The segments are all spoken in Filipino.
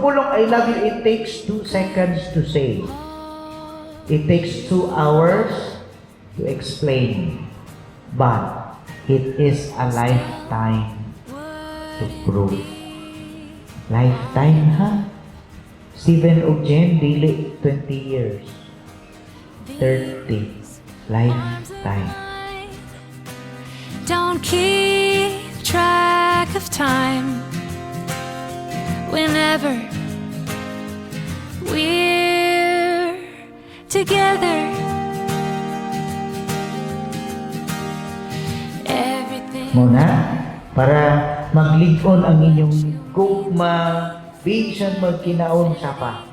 bumulong I love you, it takes 2 seconds to say. It takes 2 hours to explain. But it is a lifetime to prove. Lifetime, ha? Steven ug Jen, dili 20 years. 30. Lifetime. Don't keep track of time. Whenever we're together, everything. Muna, para maglig-on ang inyong gugma, bisan magkinaon sa pa,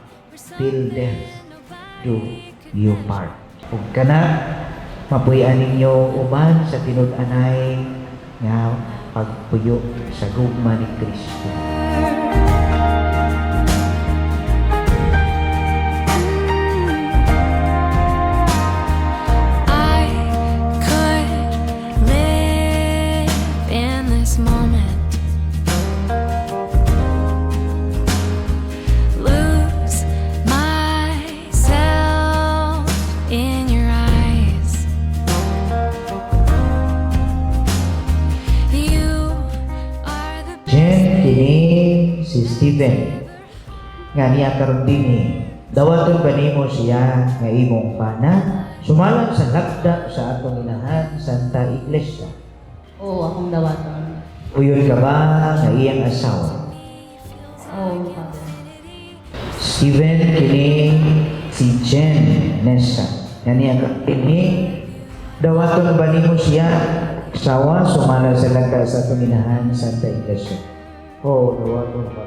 till death do you part. Ug kana, mapuy-an ninyo uban sa tinud-anay nga pagpuyo sa gugma ni Kristo. I could live in this moment, lose myself in your eyes. You are the Jen, kini si Steven nga niya karon dinhi. Dawaton ba nimo siya nga imong pana? Sumalang sa lagda sa atong inahan Santa Iglesia. Oo, akong dawaton. Uyon ka ba nga iyang asawa? Oo, Father. Steven, kini si Jen Nessa. Nga niya kini. Dawaton ba nimo siya asawa? Sumalang sa lagda sa atong inahan Santa Iglesia. Oo, dawaton ba?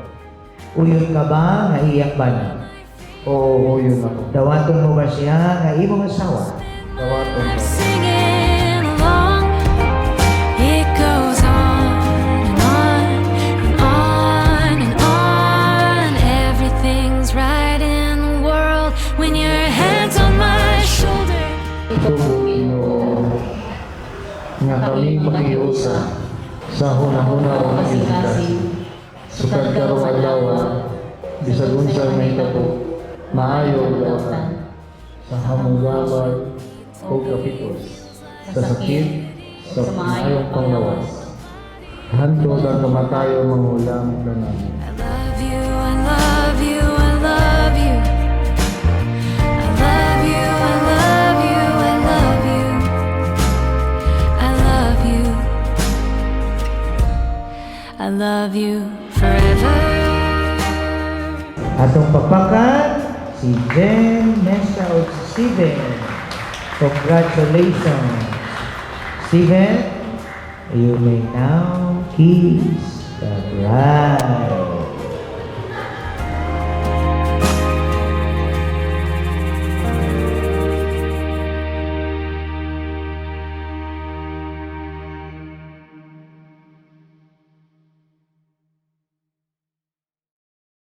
Uyon ka ba nga iyang bana? Oo, uyon ako. Dawaton mo ba siya nga imong asawa? Dawaton ko. singing along. It goes on and on and on and on. Everything's right in the world when your head's on my shoulder. Ginoo nga kami makiusa sa hunahuna o Kasing-kasing. sukad karong adlaw bisag unsa may tapo maayo dawatan sa hamunggamay o kapitos sa sakit sa maayong panglawas hantod ang kamatayo manghulang tanan. I love you, I love you, I love you. I love you, I love you, I love you. I love you. I love you forever. Atong papakan, si Jen Nessa o si Steven. Congratulations. Steven, you may now kiss the bride.